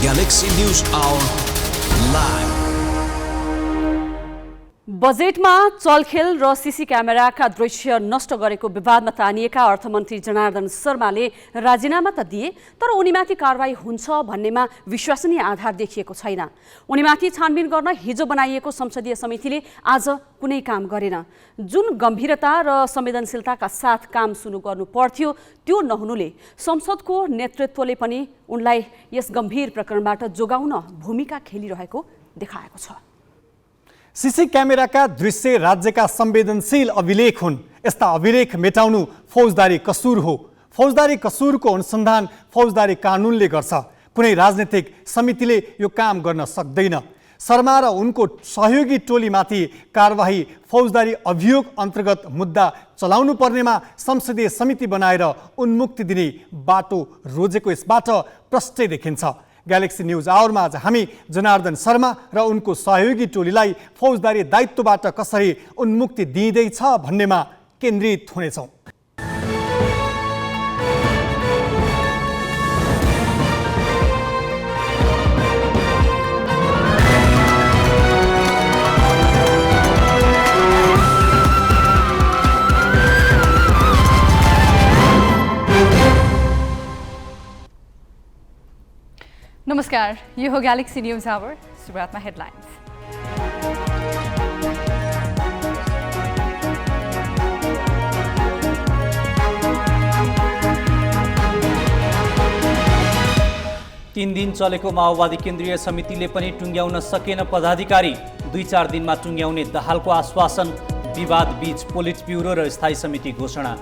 Galaxy News Hour live. बजेटमा चलखेल र CC क्यामेराका दृश्य नष्ट गरेको विवादमा तानिएका अर्थमन्त्री जनार्दन शर्माले राजीनामा त दिए, तर उनीमाथि कारबाही हुन्छ भन्नेमा विश्वसनीय आधार देखिएको छैन। उनीमाथि छानबिन गर्न हिजो बनाइएको संसदीय समितिले आज कुनै काम गरेन। जुन गम्भीरता र संवेदनशीलताका साथ काम सुरु गर्नु पर्थ्यो त्यो नहुनुले संसदको नेतृत्वले पनि उनलाई यस गम्भीर प्रकरणबाट जोगाउन भूमिका खेलिरहेको देखाएको छ। सीसी क्यामेराका दृश्य राज्यका संवेदनशील अभिलेख हुन्। यस्ता अभिलेख मेटाउनु फौजदारी कसुर हो। फौजदारी कसुरको अनुसन्धान फौजदारी कानुनले गर्छ। कुनै राजनीतिक समितिले यो काम गर्न सक्दैन। शर्मा र उनको सहयोगी टोलीमाथि कारबाही फौजदारी अभियोग अन्तर्गत मुद्दा चलाउनु पर्नेमा संसदीय समिति बनाएर उन्मुक्ति दिने बाटो रोजेको यसबाट प्रष्टै देखिन्छ। ग्यालेक्सी न्यूज आवरमा आज हामी जनार्दन शर्मा र उनको सहयोगी टोलीलाई फौजदारी दायित्वबाट कसरी उन्मुक्ति दिइँदैछ भन्नेमा केन्द्रित हुनेछौँ। नमस्कार, यो हो ग्यालेक्सी न्यूज आवर। सुरुवातमा हेडलाइन्स। तीन दिन चलेको माओवादी केन्द्रीय समितिले पनि टुङ्ग्याउन सकेन पदाधिकारी। 2-4 दिनमा टुङ्ग्याउने दाहालको आश्वासन। विवाद बीच पोलिट ब्युरो र स्थायी समिति घोषणा।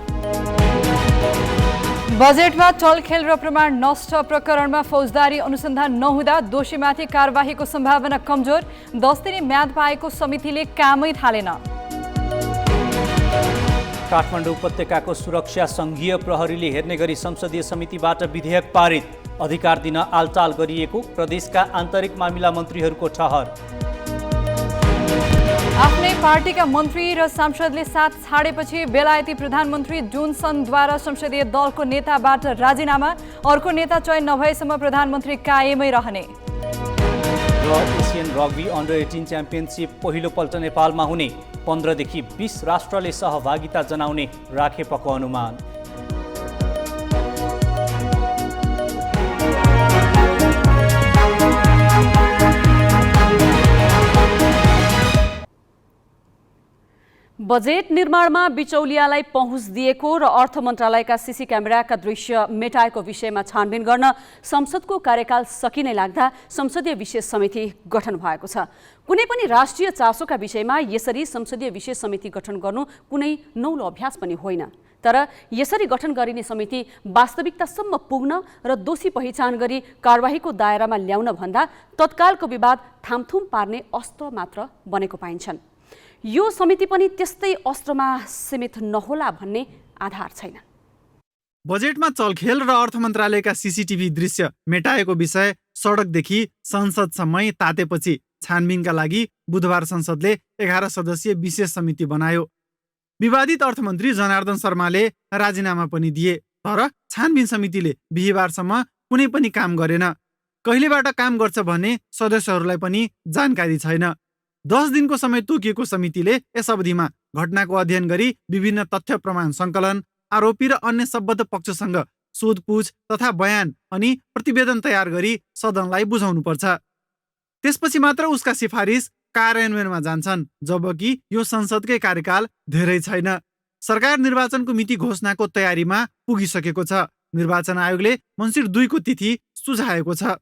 बजेटमा चलखेल र प्रमाण नष्ट प्रकरणमा फौजदारी अनुसन्धान नहुँदा दोषीमाथि कारबाहीको सम्भावना कमजोर। 10 दिने म्याद पाएको समितिले कामै थालेन। काठमाडौँ उपत्यकाको सुरक्षा सङ्घीय प्रहरीले हेर्ने गरी संसदीय समितिबाट विधेयक पारित। अधिकार दिन आलटाल गरिएको प्रदेशका आन्तरिक मामिला मन्त्रीहरूको ठहर। आफ्नै पार्टीका मन्त्री र सांसदले साथ छाडेपछि बेलायती प्रधानमन्त्री जोन्सनद्वारा संसदीय दलको नेताबाट राजीनामा। अर्को नेता चयन नभएसम्म प्रधानमन्त्री कायमै रहने। र एसियन रग्बी अन्डर 18 च्याम्पियनसिप पहिलोपल्ट नेपालमा हुने। 15 देखि 20 राष्ट्रले सहभागिता जनाउने राखेपको अनुमान। बजेट निर्माणमा बिचौलियालाई पहुँच दिएको र अर्थ मन्त्रालयका सीसी क्यामेराका दृश्य मेटाएको विषयमा छानबिन गर्न संसदको कार्यकाल सकिनै लाग्दा संसदीय विशेष समिति गठन भएको छ। कुनै पनि राष्ट्रिय चासोका विषयमा यसरी संसदीय विशेष समिति गठन गर्नु कुनै नौलो अभ्यास पनि होइन। तर यसरी गठन गरिने समिति वास्तविकतासम्म पुग्न र दोषी पहिचान गरी कारबाहीको दायरामा ल्याउन भन्दा तत्कालको विवाद थामथुम पार्ने अस्त्र मात्र बनेको पाइन्छन्। यो समिति पनि त्यस्तै अस्त्रमा सीमित नहोला भन्ने आधार छैन। बजेटमा चलखेल र अर्थ मन्त्रालयका सीसीटीभी दृश्य मेटाएको विषय सडकदेखि संसदसम्मै तातेपछि छानबिनका लागि बुधबार संसदले 11 सदस्यीय विशेष समिति बनायो। विवादित अर्थमन्त्री जनार्दन शर्माले राजीनामा पनि दिए, तर छानबिन समितिले बिहीबारसम्म कुनै पनि काम गरेन। कहिलेबाट काम गर्छ भन्ने सदस्यहरूलाई पनि जानकारी छैन। 10 दिनको समय तोकिएको समितिले यस अवधिमा घटनाको अध्ययन गरी विभिन्न तथ्य प्रमाण सङ्कलन, आरोपी र अन्य सम्बद्ध पक्षसँग सोधपुछ तथा बयान अनि प्रतिवेदन तयार गरी सदनलाई बुझाउनुपर्छ। त्यसपछि मात्र उसका सिफारिस कार्यान्वयनमा जान्छन्, जबकि यो संसदकै कार्यकाल धेरै छैन। सरकार निर्वाचनको मिति घोषणाको तयारीमा पुगिसकेको छ। निर्वाचन आयोगले मङ्सिर 2 को तिथि सुझाएको छ।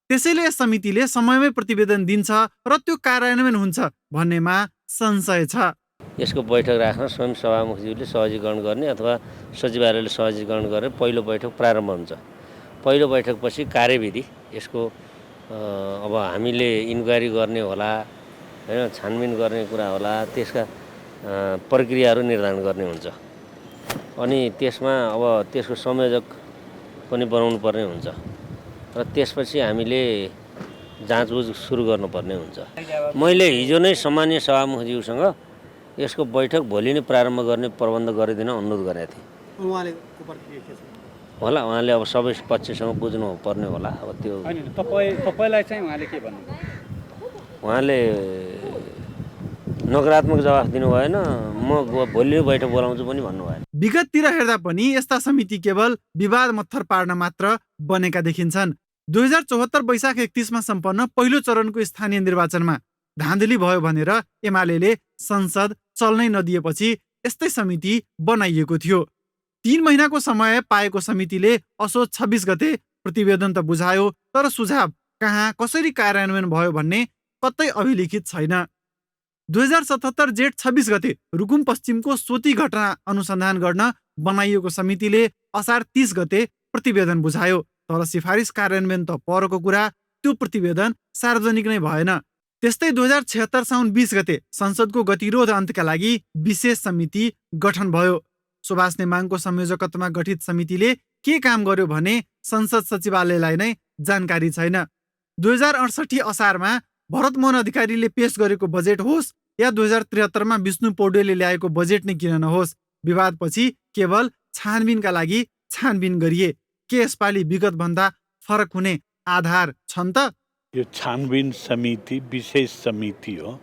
त्यसैले यस समितिले समयमै प्रतिवेदन दिन्छ र त्यो कार्यान्वयन हुन्छ भन्नेमा संशय छ। यसको बैठक राख्न स्वयं सभामुखज्यूले सहजीकरण गर्ने अथवा सचिवालयले सहजीकरण गरेर पहिलो बैठक प्रारम्भ हुन्छ। पहिलो बैठकपछि कार्यविधि यसको अब हामीले इन्क्वायरी गर्ने होला, हैन, छानबिन गर्ने कुरा होला, त्यसका प्रक्रियाहरू निर्धारण गर्ने हुन्छ। अनि त्यसमा अब त्यसको संयोजक पनि बनाउनु पर्ने हुन्छ र त्यसपछि हामीले जाँचबुझ सुरु गर्नुपर्ने हुन्छ। मैले हिजो नै सामान्य सभामुखज्यूसँग यसको बैठक भोलि नै प्रारम्भ गर्ने प्रबन्ध गरिदिन अनुरोध गरेको थिएँ। होला, उहाँले अब सबै पक्षसँग बुझ्नु पर्ने होला। अब त्यो होइन तपाईँलाई चाहिँ उहाँले के भन्नु? उहाँले नकारात्मक जवाफ दिनु भएन, म भोलि बैठक बोलाउँछु पनि भन्नु भएन। विगततिर हेर्दा पनि यस्ता समिति केवल विवाद मत्थर पार्न मात्र बनेका देखिन्छन्। 2074 वैशाख 31मा सम्पन्न पहिलो चरणको स्थानीय निर्वाचनमा धाँधली भयो भनेर एमाले संसद चल्नै नदिएपछि यस्तै समिति बनाइएको थियो। 3 महिनाको समय पाएको समितिले असोज 26 गते प्रतिवेदन त बुझायो, तर सुझाव कहाँ कसरी कार्यान्वयन भयो भन्ने कतै अभिलिखित छैन। 2077 जेठ 26 गते रुकुम पश्चिमको सोती घटना अनुसन्धान गर्न बनाइएको समितिले असार 30 गते प्रतिवेदन बुझायो, तर सिफारिस कार्यान्वयन त परको कुरा, त्यो प्रतिवेदन सार्वजनिक नै भएन। त्यस्तै 2076 साउन 20 गते संसदको गतिरोध अन्तका लागि विशेष समिति गठन भयो। सुभाष नेमाङको संयोजकत्वमा गठित समितिले के काम गर्यो भने संसद सचिवालयलाई नै जानकारी छैन। 2068 असारमा भरतमोहन अधिकारीले पेश गरेको बजेट होस् या 2073मा विष्णु पौडेलले ल्याएको बजेट नै किन नहोस्, विवादपछि केवल छानबिनका लागि छानबिन गरिए। के यसपालि विगतभन्दा फरक हुने आधार छन् त? यो छानबिन समिति विशेष समिति हो।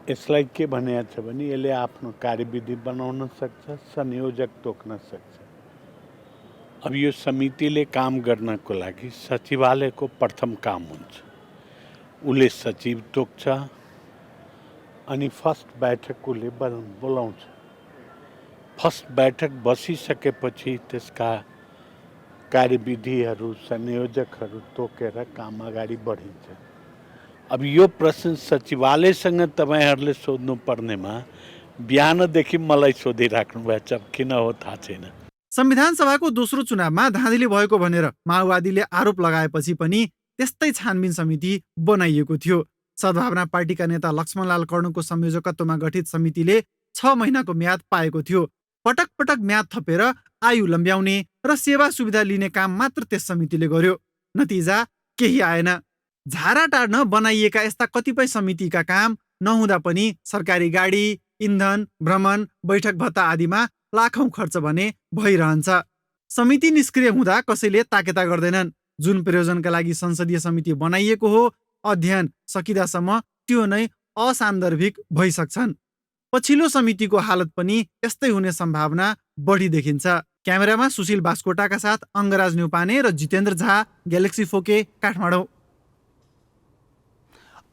यसलाई के भनेको छ भने यसले आफ्नो कार्यविधि बनाउन सक्छ, संयोजक तोक्न सक्छ। अब यो समितिले काम गर्नको लागि सचिवालयको प्रथम काम हुन्छ। उसले सचिव तोक्छ अनि फर्स्ट बैठक उसले बोलाउँछ। फर्स्ट बैठक बसिसकेपछि त्यसका कार्यविधिहरू संयोजकहरू तोकेर काम अगाडि बढिन्छ। अब यो प्रश्न सचिवालयसँग तपाईँहरूले सोध्नु पर्नेमा बिहानदेखि मलाई सोधिराख्नु भएछ, किन हो थाहा छैन। संविधान सभाको दोस्रो चुनावमा धाँधली भएको भनेर माओवादीले आरोप लगाएपछि पनि त्यस्तै छानबिन समिति बनाइएको थियो। सद्भावना पार्टीका नेता लक्ष्मणलाल कर्णको संयोजकत्वमा गठित समितिले 6 महिनाको म्याद पाएको थियो। पटक पटक म्याद थपेर आयु लम्ब्याउने र सेवा सुविधा लिने काम मात्र त्यस समितिले गर्यो। नतिजा केही आएन। झारा टार्न बनाइएका यस्ता कतिपय समितिका काम नहुँदा पनि सरकारी गाडी, इन्धन, भ्रमण, बैठक भत्ता आदिमा लाखौं खर्च भने भइरहन्छ। समिति निष्क्रिय हुँदा कसैले ताकेता गर्दैनन्। जुन प्रयोजनका लागि संसदीय समिति बनाइएको हो, अध्ययन सकिदासम्म त्यो नै असान्दर्भिक भइसक्छन्। पछिल्लो समितिको हालत पनि यस्तै हुने सम्भावना बढी देखिन्छ। क्यामेरामा सुशील बास्कोटाका साथ अङ्गराज न्युपाने र जितेन्द्र झा, ग्यालेक्सी फोके, काठमाडौँ।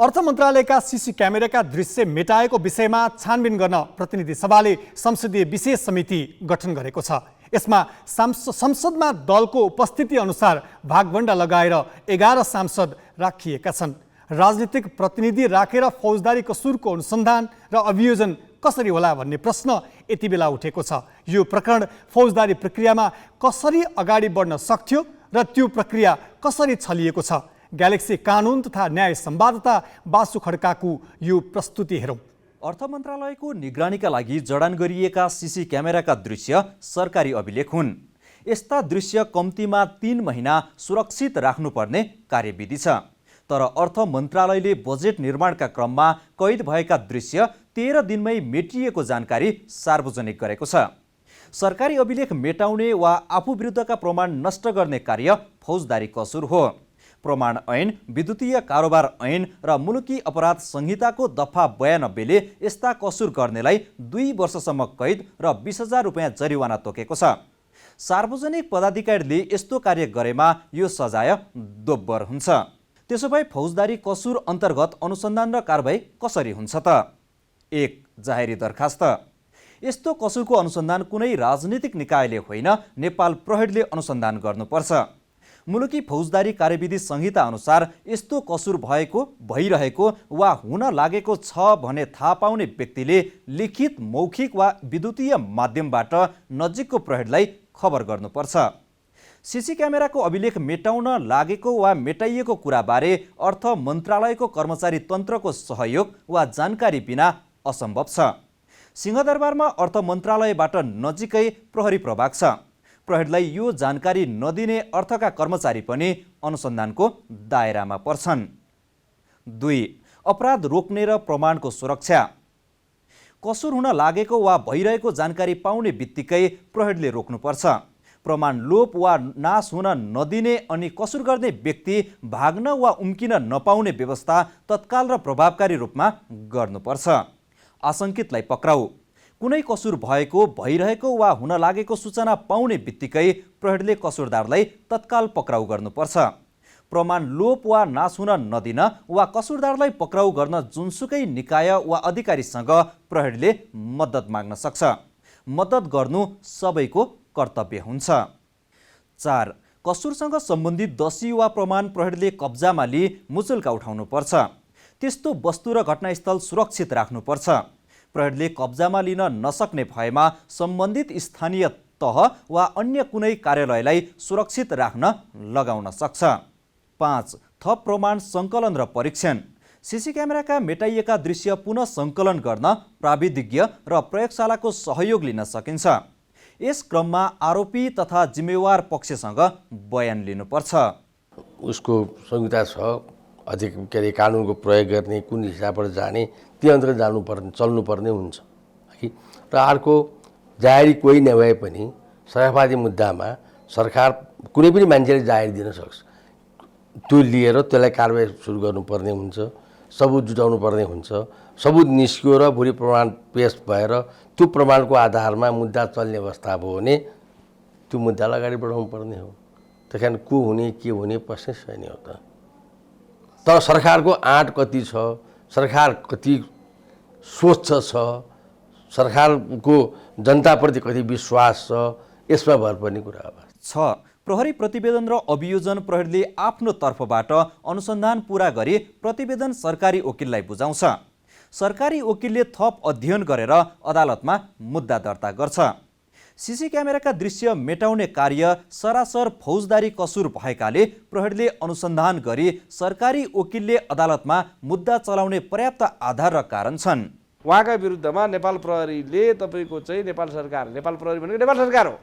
अर्थ मन्त्रालयका सीसी क्यामेराका दृश्य मेटाएको विषयमा छानबिन गर्न प्रतिनिधि सभाले संसदीय विशेष समिति गठन गरेको छ। यसमा संसदमा दलको उपस्थिति अनुसार भागभण्डा लगाएर 11 सांसद राखिएका छन्। राजनीतिक प्रतिनिधि राखेर फौजदारी कसुरको अनुसन्धान र अभियोजन कसरी होला भन्ने प्रश्न यति बेला उठेको छ। यो प्रकरण फौजदारी प्रक्रियामा कसरी अगाडि बढ्न सक्थ्यो र त्यो प्रक्रिया कसरी छलिएको छ? ग्यालेक्सी कानुन तथा न्याय संवाददाता बासु खड्काको यो प्रस्तुति हेरौँ। अर्थ मन्त्रालयको निगरानीका लागि जडान गरिएका सीसी क्यामेराका दृश्य सरकारी अभिलेख हुन्। यस्ता दृश्य कम्तीमा 3 महिना सुरक्षित राख्नुपर्ने कार्यविधि छ। तर अर्थ मन्त्रालयले बजेट निर्माणका क्रममा कैद भएका दृश्य 13 दिनमै मेटिएको जानकारी सार्वजनिक गरेको छ। सरकारी अभिलेख मेटाउने वा आफू विरुद्धका प्रमाण नष्ट गर्ने कार्य फौजदारी कसुर हो। प्रमाण ऐन, विद्युतीय कारोबार ऐन र मुलुकी अपराध संहिताको दफा 92 ले यस्ता कसुर गर्नेलाई 2 वर्षसम्म कैद र 20,000 रुपियाँ जरिवाना तोकेको छ। सार्वजनिक पदाधिकारीले यस्तो कार्य गरेमा यो सजाय दोब्बर हुन्छ। त्यसो भए फौजदारी कसुर अन्तर्गत अनुसन्धान र कारबाही कसरी हुन्छ त? 1. जाहेरी दरखास्त। यस्तो कसुरको अनुसन्धान कुनै राजनीतिक निकायले होइन, नेपाल प्रहरीले अनुसन्धान गर्नुपर्छ। मुलुकी फौजदारी कार्यविधि संहिता अनुसार यस्तो कसुर भएको, भइरहेको वा हुन लागेको छ भने थाहा पाउने व्यक्तिले लिखित, मौखिक वा विद्युतीय माध्यमबाट नजिकको प्रहरीलाई खबर गर्नुपर्छ। सीसी क्यामेराको अभिलेख मेटाउन लागेको वा मेटाइएको कुराबारे अर्थ मन्त्रालयको कर्मचारी तन्त्रको सहयोग वा जानकारी बिना असम्भव छ। सिंहदरबारमा अर्थ मन्त्रालयबाट नजिकै प्रहरी प्रभाग छ। प्रहरीलाई यो जानकारी नदिने अर्थका कर्मचारी पनि अनुसन्धानको दायरामा पर्छन्। 2. अपराध रोक्ने र प्रमाणको सुरक्षा। कसुर हुन लागेको वा भइरहेको जानकारी पाउने बित्तिकै प्रहरीले रोक्नुपर्छ। प्रमाण लोप वा नाश हुन नदिने अनि कसुर गर्ने व्यक्ति भाग्न वा उम्किन नपाउने व्यवस्था तत्काल र प्रभावकारी रूपमा गर्नुपर्छ। आशंकितलाई पक्राउ। कुनै कसुर भएको, भइरहेको वा हुन लागेको सूचना पाउने बित्तिकै प्रहरीले कसुरदारलाई तत्काल पक्राउ गर्नुपर्छ। प्रमाण लोप वा नाश हुन नदिन वा कसुरदारलाई पक्राउ गर्न जुनसुकै निकाय वा अधिकारीसँग प्रहरीले मद्दत माग्न सक्छ। मद्दत गर्नु सबैको कर्तव्य हुन्छ। 4. कसुरसँग सम्बन्धित दोषी वा प्रमाण प्रहरीले कब्जामा लिई मुचुल्का उठाउनुपर्छ। त्यस्तो वस्तु र घटनास्थल सुरक्षित राख्नुपर्छ। प्रहरीले कब्जामा लिन नसक्ने भएमा सम्बन्धित स्थानीय तह वा अन्य कुनै कार्यालयलाई सुरक्षित राख्न लगाउन सक्छ। 5. थप प्रमाण सङ्कलन र परीक्षण। सीसी क्यामेराका मेटाइएका दृश्य पुनः सङ्कलन गर्न प्राविधिज्ञ र प्रयोगशालाको सहयोग लिन सकिन्छ। यस क्रममा आरोपी तथा जिम्मेवार पक्षसँग बयान लिनुपर्छ। उसको संहिता छ, के अरे कानुनको प्रयोग गर्ने, कुन हिसाबबाट जाने, त्यो अन्तर्गत जानुपर्ने चल्नुपर्ने हुन्छ है। र अर्को जाहेरी कोही नभए पनि सराफाती मुद्दामा सरकार कुनै पनि मान्छेले जाहेरी दिन सक्छ। त्यो लिएर त्यसलाई कारबाही सुरु गर्नुपर्ने हुन्छ, सबुत जुटाउनु पर्ने हुन्छ। सबुत निस्कियो र भोलि प्रमाण पेश भएर त्यो प्रमाणको आधारमा मुद्दा चल्ने अवस्था भयो भने त्यो मुद्दालाई अगाडि बढाउनु पर्ने हो। त्यही कारण को हुने के हुने प्रश्न छैन हो त। तर सरकारको आँट कति छ, सरकार कति स्वच्छ छ, सरकारको जनताप्रति कति विश्वास छ, यसमा भर पर्ने कुरा हो। 6. प्रहरी प्रतिवेदन र अभियोजन। प्रहरीले आफ्नो तर्फबाट अनुसन्धान पूरा गरी प्रतिवेदन सरकारी वकिललाई बुझाउँछ। सरकारी वकिलले थप अध्ययन गरेर अदालतमा मुद्दा दर्ता गर्छ। सीसी क्यामेराका दृश्य मेटाउने कार्य सरासर फौजदारी कसुर भएकाले प्रहरीले अनुसन्धान गरी सरकारी वकिलले अदालतमा मुद्दा चलाउने पर्याप्त आधार र कारण छन्। उहाँका विरुद्धमा नेपाल प्रहरीले तपाईँको चाहिँ नेपाल प्रहरी भनेको नेपाल सरकार हो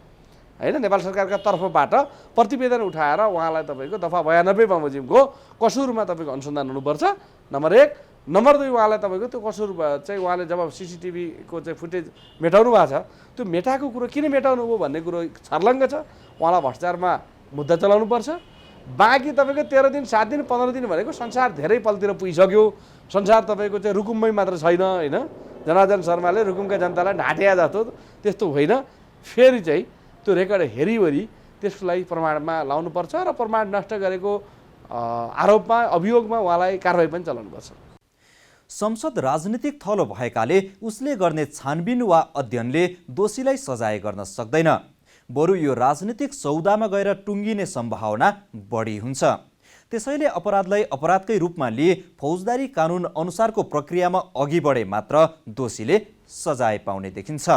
हैन, नेपाल सरकारका तर्फबाट प्रतिवेदन उठाएर उहाँलाई तपाईँको दफा 92 बमोजिमको कसुरमा तपाईँको अनुसन्धान हुनुपर्छ। नम्बर 1। नम्बर 2, उहाँलाई तपाईँको त्यो कसुर चाहिँ उहाँले जब सीसीटिभीको चाहिँ फुटेज मेटाउनु भएको छ, त्यो मेटाएको कुरो किन मेटाउनु भयो भन्ने कुरो छर्लङ्ग छ। उहाँलाई भ्रष्टाचारमा मुद्दा चलाउनुपर्छ। बाँकी तपाईँको 13 दिन 7 दिन 15 दिन भनेको संसार धेरै पलतिर पुगिसक्यो। संसार तपाईँको चाहिँ रुकुममै मात्र छैन हैन, जनार्दन शर्माले रुकुमका जनतालाई ढाँट्या जस्तो त्यस्तो होइन। फेरि चाहिँ त्यो रेकर्ड हेरिवरी त्यसलाई प्रमाणमा लाउनुपर्छ र प्रमाण नष्ट गरेको आरोपमा अभियोगमा उहाँलाई कारबाही पनि चलाउनुपर्छ। संसद राजनीतिक थलो भएकाले उसले गर्ने छानबिन वा अध्ययनले दोषीलाई सजाय गर्न सक्दैन। बरु यो राजनीतिक सौदामा गएर टुङ्गिने सम्भावना बढी हुन्छ। त्यसैले अपराधलाई अपराधकै रूपमा लिए फौजदारी कानुन अनुसारको प्रक्रियामा अघि बढे मात्र दोषीले सजाय पाउने देखिन्छ।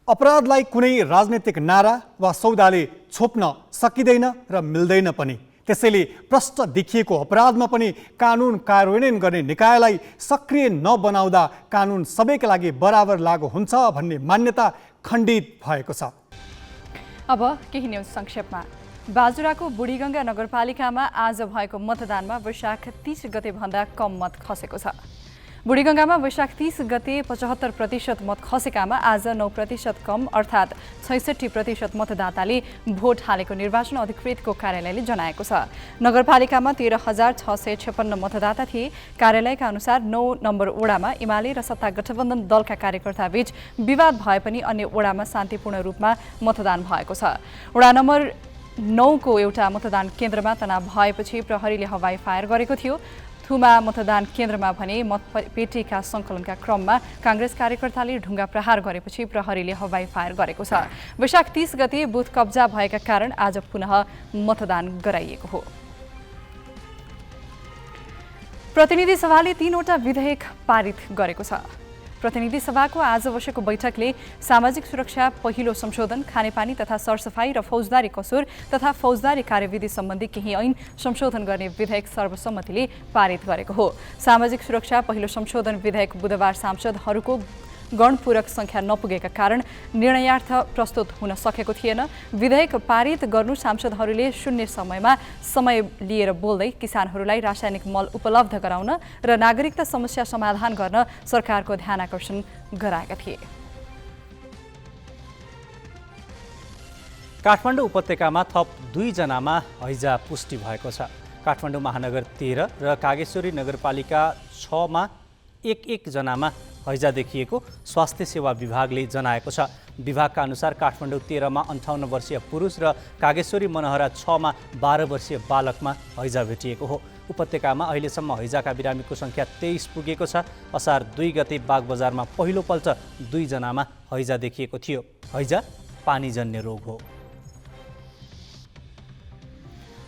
अपराधलाई कुनै राजनीतिक नारा वा सौदाले छोप्न सकिँदैन र मिल्दैन पनि। त्यसैले प्रष्ट देखिएको अपराधमा पनि कानुन कार्यान्वयन गर्ने निकायलाई सक्रिय नबनाउँदा कानुन सबैका लागि बराबर लागू हुन्छ भन्ने मान्यता खण्डित भएको छ। अब केही न्युज संक्षेपमा। बाजुराको बुढीगङ्गा नगरपालिकामा आज भएको मतदानमा वैशाख 30 गते भन्दा कम मत खसेको छ। बुढीगङ्गामा वैशाख 30 गते 75% मत खसेकामा आज 9% कम अर्थात् 66% मतदाताले भोट हालेको निर्वाचन अधिकृतको कार्यालयले जनाएको छ। नगरपालिकामा 13,656 मतदाता थिए। कार्यालयका अनुसार 9 नम्बर वडामा एमाले र सत्ता गठबन्धन दलका कार्यकर्ताबीच विवाद भए पनि अन्य वडामा शान्तिपूर्ण रूपमा मतदान भएको छ। वडा नम्बर 9 को एउटा मतदान केन्द्रमा तनाव भएपछि प्रहरीले हवाई फायर गरेको थियो। थुमा मतदान केन्द्रमा भने मतपेटीका सङ्कलनका क्रममा काङ्ग्रेस कार्यकर्ताले ढुङ्गा प्रहार गरेपछि प्रहरीले हवाई फायर गरेको छ। वैशाख 30 गते बुथ कब्जा भएका कारण आज पुनः मतदान गराइएको हो। प्रतिनिधि सभाले 3वटा विधेयक पारित गरेको छ। प्रतिनिधि सभाको आज बसेको बैठकले सामाजिक सुरक्षा पहिलो संशोधन, खानेपानी तथा सरसफाई र फौजदारी कसुर तथा फौजदारी कार्यविधि सम्बन्धी केही ऐन संशोधन गर्ने विधेयक सर्वसम्मतिले पारित गरेको हो। सामाजिक सुरक्षा पहिलो संशोधन विधेयक बुधबार सांसदहरूको गणपूरक संख्या नपुगेका कारण निर्णयार्थ प्रस्तुत हुन सकेको थिएन। विधेयक पारित गर्नु सांसदहरूले शून्य समयमा समय लिएर बोल्दै किसानहरूलाई रासायनिक मल उपलब्ध गराउन र नागरिकता समस्या समाधान गर्न सरकारको ध्यान आकर्षण गराएका थिए। काठमाडौँ उपत्यकामा थप 2 जनामा हैजा पुष्टि भएको छ। काठमाडौँ महानगर 13 र कागेश्वरी नगरपालिका 6 मा 1 जनामा हैजा देखिएको स्वास्थ्य सेवा विभागले जनाएको छ। विभागका अनुसार काठमाडौँ 13 मा 58 वर्षीय पुरुष र कागेश्वरी मनहरा 6 मा 12 वर्षीय बालकमा हैजा भेटिएको हो। उपत्यकामा अहिलेसम्म हैजाका बिरामीको सङ्ख्या 23 पुगेको छ। असार 2 गते बागबजारमा पहिलोपल्ट 2 जनामा हैजा देखिएको थियो। हैजा पानीजन्य रोग हो।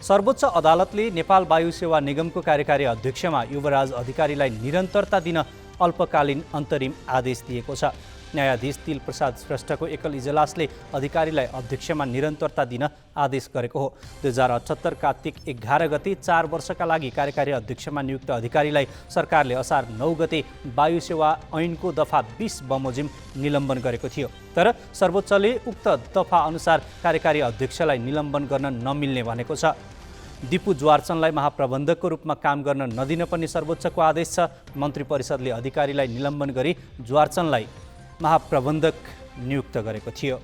सर्वोच्च अदालतले नेपाल वायु सेवा निगमको कार्यकारी अध्यक्षमा युवराज अधिकारीलाई निरन्तरता दिन अल्पकालीन अन्तरिम आदेश दिएको छ। न्यायाधीश तिल प्रसाद श्रेष्ठको एकल इजलासले अधिकारीलाई अध्यक्षमा निरन्तरता दिन आदेश गरेको हो। 2078 कार्तिक 11 गते 4 वर्षका लागि कार्यकारी अध्यक्षमा नियुक्त अधिकारीलाई सरकारले असार 9 गते वायु सेवा ऐनको दफा 20 बमोजिम निलम्बन गरेको थियो। तर सर्वोच्चले उक्त दफा अनुसार कार्यकारी अध्यक्षलाई निलम्बन गर्न नमिल्ने भनेको छ। दिपु ज्वारचनलाई महाप्रबन्धकको रूपमा काम गर्न नदिन पनि सर्वोच्चको आदेश छ। मन्त्री परिषदले अधिकारीलाई निलम्बन गरी ज्वारचनलाई महाप्रबन्धक नियुक्त गरेको थियो।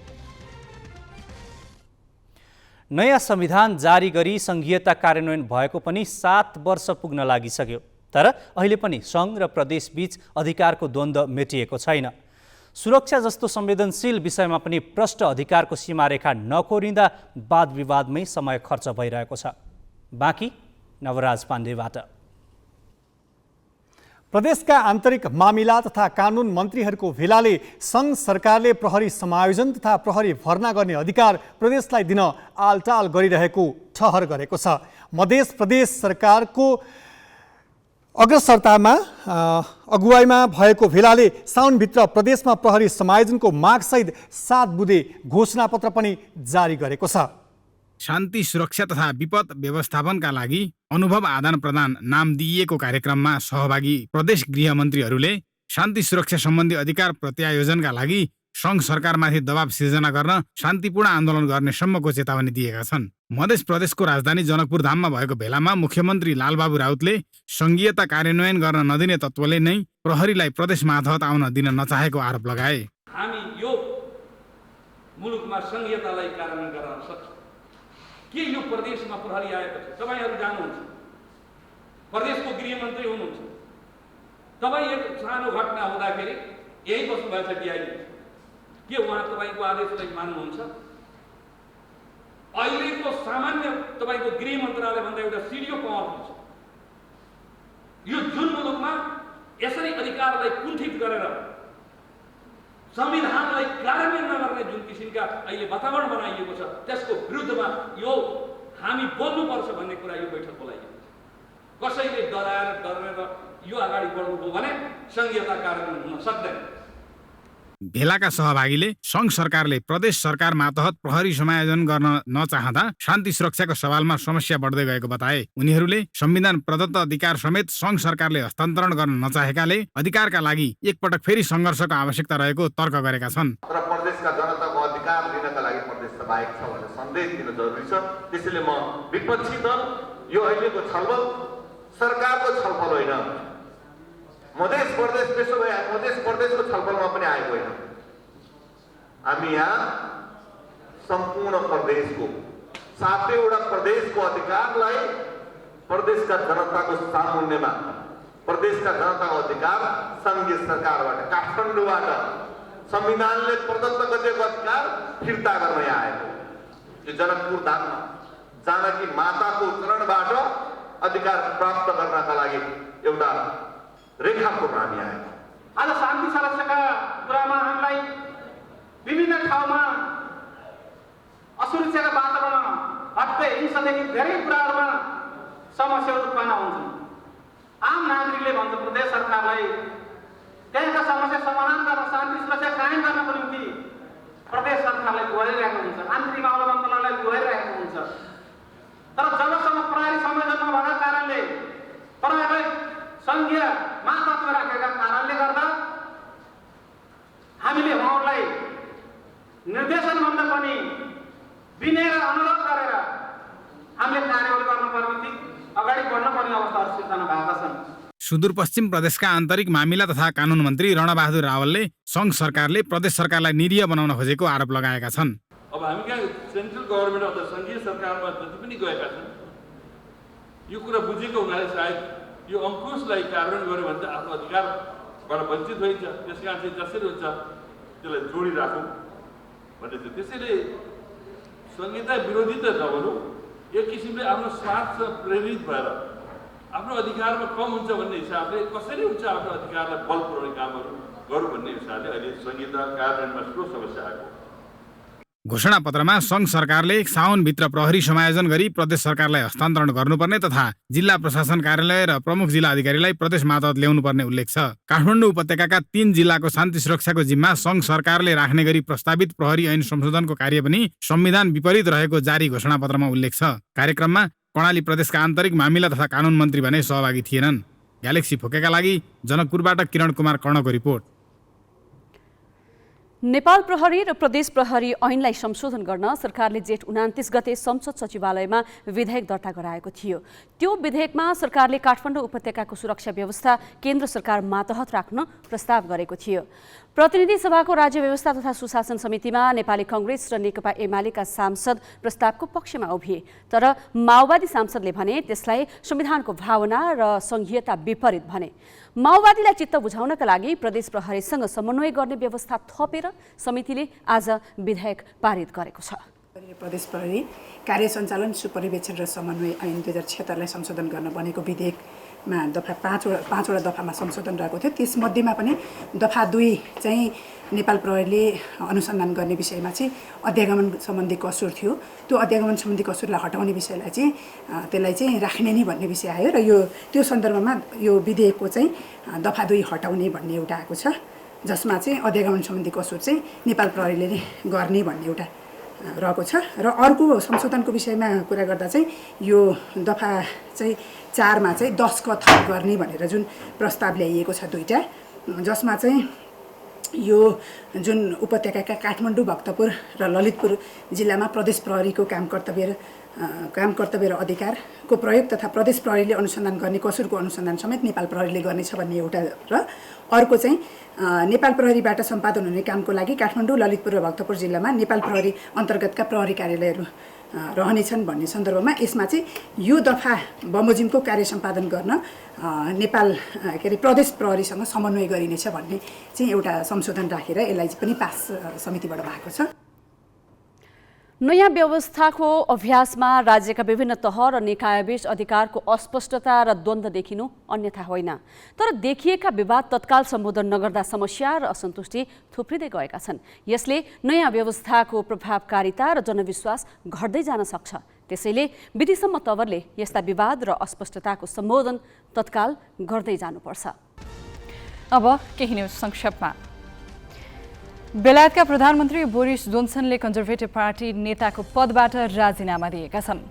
नयाँ संविधान जारी गरी सङ्घीयता कार्यान्वयन भएको पनि 7 वर्ष पुग्न लागिसक्यो। तर अहिले पनि सङ्घ र प्रदेशबीच अधिकारको द्वन्द्व मेटिएको छैन। सुरक्षा जस्तो संवेदनशील विषयमा पनि प्रष्ट अधिकारको सीमारेखा नकोरिँदा वाद विवादमै समय खर्च भइरहेको छ। बाँकी नवराज पाण्डेबाट। प्रदेशका आन्तरिक मामिला तथा कानुन मन्त्रीहरूको भेलाले सङ्घ सरकारले प्रहरी समायोजन तथा प्रहरी भर्ना गर्ने अधिकार प्रदेशलाई दिन आलटाल गरिरहेको ठहर गरेको छ। मध्य प्रदेश सरकारको अग्रसरतामा अगुवाईमा भएको भेलाले साउनभित्र प्रदेशमा प्रहरी समायोजनको मागसहित 7 बुँदे घोषणापत्र पनि जारी गरेको छ। शान्ति सुरक्षा तथा विपद व्यवस्थापनका लागि अनुभव आदान प्रदान नाम दिइएको कार्यक्रममा सहभागी प्रदेश गृहमन्त्रीहरूले शान्ति सुरक्षा सम्बन्धी अधिकार प्रत्यायोजनका लागि सङ्घ सरकारमाथि दबाव सिर्जना गर्न शान्तिपूर्ण आन्दोलन गर्ने सम्मको चेतावनी दिएका छन्। मध्य प्रदेशको राजधानी जनकपुर धाममा भएको भेलामा मुख्यमन्त्री लालबाबु राउतले सङ्घीयता कार्यान्वयन गर्न नदिने तत्त्वले नै प्रहरीलाई प्रदेश मातहत आउन दिन नचाहेको आरोप लगाए। हामी यो मुलुकमा सङ्घीयतालाई कार्यान्वयन गर्न सक्छौँ के यो प्रदेशमा प्रहरी आएको छ? तपाईँहरू जान्नुहुन्छ, प्रदेशको गृहमन्त्री हुनुहुन्छ, तपाईँ एक सानो घटना हुँदाखेरि यही बस्नुभएको छ डिआइजी, के उहाँ तपाईँको आदेशलाई मान्नुहुन्छ? अहिलेको सामान्य तपाईँको गृह मन्त्रालयभन्दा एउटा सिडिओ पावरफुल छ। यो जुन मुलुकमा यसरी अधिकारलाई कुण्ठित गरेर संविधानलाई कार्यान्वयन नगर्ने जुन किसिमका अहिले वातावरण बनाइएको छ त्यसको विरुद्धमा यो हामी बोल्नुपर्छ भन्ने कुरा यो बैठक बोलाइएको छ। कसैले डराएर डरेर यो अगाडि बढ्नुभयो भने सङ्घीयता कार्यान्वयन हुन सक्दैन। भेलाका सहभागीले सङ्घ सरकारले प्रदेश सरकार मातहत प्रहरी समायोजन गर्न नचाहँदा शान्ति सुरक्षाको सवालमा समस्या बढ्दै गएको बताए। उनीहरूले संविधान प्रदत्त अधिकार समेत सङ्घ सरकारले हस्तान्तरण गर्न नचाहेकाले अधिकारका लागि एकपटक फेरि सङ्घर्षको आवश्यकता रहेको तर्क गरेका छन्। तर प्रदेशका जनताको अधिकार दिनका लागि प्रदेश सहायक छ भन्ने सन्देश दिन जरुरी छ। त्यसैले म विपक्षी दल यो अहिलेको छलफल सरकारको छलफल होइन, मध्य प्रदेश त्यसो भए मध्य प्रदेशको छलफलमा पनि आएको होइन। हामी यहाँ सम्पूर्ण प्रदेशको 7वटा प्रदेशको अधिकारलाई प्रदेशका जनताको सामुन्नेमा प्रदेशका जनताको अधिकार सङ्घीय सरकारबाट काठमाडौँबाट संविधानले प्रदत्त गरेको अधिकार फिर्ता गर्न यहाँ आएको। यो जनकपुर धाममा जानकी माताको चरणबाट अधिकार प्राप्त गर्नका लागि एउटा रेखा पुर्न हामी आएको। आज शान्ति सुरक्षाका कुरामा हामीलाई विभिन्न ठाउँमा असुरक्षाका वातावरण हत्या हिंसादेखि धेरै कुराहरूमा समस्याहरू उत्पन्न हुन्छन्। आम नागरिकले भन्छ प्रदेश सरकारलाई त्यहाँका समस्या समाधान गर्न शान्ति सुरक्षा कायम गर्नको निम्ति प्रदेश सरकारलाई गुहारिरहेको हुन्छ, आन्तरिक मामला मन्त्रालयलाई गुहारिरहेको हुन्छ। तर जबसम्म प्रहरी संयोजन नभएका कारणले प्रहरीलाई सङ्घीय मातहतमा राखेका कारणले गर्दा हामीले उहाँहरूलाई निर्देशनभन्दा पनि विनय र अनुरोध गरेर हामीले कार्यवाही गर्नुपर्ने अगाडि बढ्नुपर्ने अवस्थाहरू सिर्जना भएका छन्। सुदूरपश्चिम प्रदेशका आन्तरिक मामिला तथा कानुन मन्त्री रणबहादुर रावलले सङ्घ सरकारले प्रदेश सरकारलाई निरीह बनाउन खोजेको आरोप लगाएका छन्। अब हामी सेन्ट्रल गभर्मेन्ट अथवा सङ्घीय सरकारमा जति पनि गएका छन् यो कुरा बुझेको हुनाले सायद यो अङ्कुशलाई कार्यान्वयन गर्यो भने चाहिँ आफ्नो अधिकारबाट वञ्चित भइन्छ। त्यस कारण चाहिँ जसरी हुन्छ त्यसलाई जोडिराखौँ भन्ने थियो। त्यसैले संहिता विरोधी त नभनौँ, एक किसिमले आफ्नो स्वार्थ प्रेरित भएर आफ्नो अधिकारमा कम हुन्छ भन्ने हिसाबले कसरी हुन्छ आफ्नो अधिकारलाई बल पुर्याउने कामहरू गरौँ भन्ने हिसाबले अहिले संहिता कार्यान्वयनमा ठुलो समस्या आएको। घोषणापत्रमा सङ्घ सरकारले साउनभित्र प्रहरी समायोजन गरी प्रदेश सरकारलाई हस्तान्तरण गर्नुपर्ने तथा जिल्ला प्रशासन कार्यालय र प्रमुख जिल्ला अधिकारीलाई प्रदेश मातहत ल्याउनुपर्ने उल्लेख छ। काठमाडौँ उपत्यकाका 3 जिल्लाको शान्ति सुरक्षाको जिम्मा सङ्घ सरकारले राख्ने गरी प्रस्तावित प्रहरी ऐन संशोधनको कार्य पनि संविधान विपरीत रहेको जारी घोषणापत्रमा उल्लेख छ। कार्यक्रममा कर्णाली प्रदेशका आन्तरिक मामिला तथा कानुन मन्त्री भने सहभागी थिएनन्। ग्यालेक्सी फोकेका लागि जनकपुरबाट किरण कुमार कर्णको रिपोर्ट। नेपाल प्रहरी र प्रदेश प्रहरी ऐनलाई संशोधन गर्न सरकारले जेठ 29 गते संसद सचिवालयमा विधेयक दर्ता गराएको थियो। त्यो विधेयकमा सरकारले काठमाडौँ उपत्यकाको सुरक्षा व्यवस्था केन्द्र सरकार मातहत राख्न प्रस्ताव गरेको थियो। प्रतिनिधि सभाको राज्य व्यवस्था तथा सुशासन समितिमा नेपाली कांग्रेस र नेकपा एमालेका सांसद प्रस्तावको पक्षमा उभिए, तर माओवादी सांसदले भने त्यसलाई संविधानको भावना र संघीयता विपरीत भने। माओवादीलाई चित्त बुझाउनका लागि प्रदेश प्रहरीसँग समन्वय गर्ने व्यवस्था थपेर समितिले आज विधेयक पारित गरेको छ। प्रदेश प्रहरी कार्य सञ्चालन सुपरिवेक्षण र समन्वय ऐन 2076लाई संशोधन गर्न बनेको विधेयकमा दफा 5वटा दफामा संशोधन रहेको थियो। त्यसमध्येमा पनि दफा 2 चाहिँ नेपाल प्रहरीले अनुसन्धान गर्ने विषयमा चाहिँ अध्यागमन सम्बन्धी कसुर थियो। त्यो अध्यागमन सम्बन्धी कसुरलाई हटाउने विषयलाई चाहिँ त्यसलाई चाहिँ राख्ने नि भन्ने विषय आयो र त्यो सन्दर्भमा यो विधेयकको चाहिँ दफा 2 हटाउने भन्ने एउटा आएको छ, जसमा चाहिँ अध्यागमन सम्बन्धी कसुर चाहिँ नेपाल प्रहरीले नै गर्ने भन्ने एउटा रहेको छ। र अर्को संशोधनको विषयमा कुरा गर्दा चाहिँ यो दफा चाहिँ 4मा चाहिँ 10 क थप गर्ने भनेर जुन प्रस्ताव ल्याइएको छ 2टा, जसमा चाहिँ यो जुन उपत्यकाका काठमाडौँ, भक्तपुर र ललितपुर जिल्लामा प्रदेश प्रहरीको काम कर्तव्य र अधिकारको प्रयोग तथा प्रदेश प्रहरीले अनुसन्धान गर्ने कसुरको अनुसन्धान समेत नेपाल प्रहरीले गर्नेछ भन्ने एउटा, र अर्को चाहिँ नेपाल प्रहरीबाट सम्पादन हुने कामको लागि काठमाडौँ, ललितपुर र भक्तपुर जिल्लामा नेपाल प्रहरी अन्तर्गतका प्रहरी कार्यालयहरू रहनेछन् भन्ने सन्दर्भमा यसमा चाहिँ यो दफा बमोजिमको कार्य सम्पादन गर्न नेपाल प्रदेश प्रहरीसँग समन्वय गरिनेछ भन्ने चाहिँ एउटा संशोधन राखेर यसलाई पनि पास समितिबाट भएको छ। नयाँ व्यवस्थाको अभ्यासमा राज्यका विभिन्न तह र निकायबीच अधिकारको अस्पष्टता र द्वन्द्व देखिनु अन्यथा होइन, तर देखिएका विवाद तत्काल सम्बोधन नगर्दा समस्या र असन्तुष्टि थुप्रिँदै गएका छन्। यसले नयाँ व्यवस्थाको प्रभावकारिता र जनविश्वास घट्दै जान सक्छ। त्यसैले विधिसम्म तवरले यस्ता विवाद र अस्पष्टताको सम्बोधन तत्काल गर्दै जानुपर्छ। अब केही न्यूज संक्षेपमा। बेलायतका प्रधानमन्त्री बोरिस जोन्सनले कन्जर्भेटिभ पार्टी नेताको पदबाट राजीनामा दिएका छन्।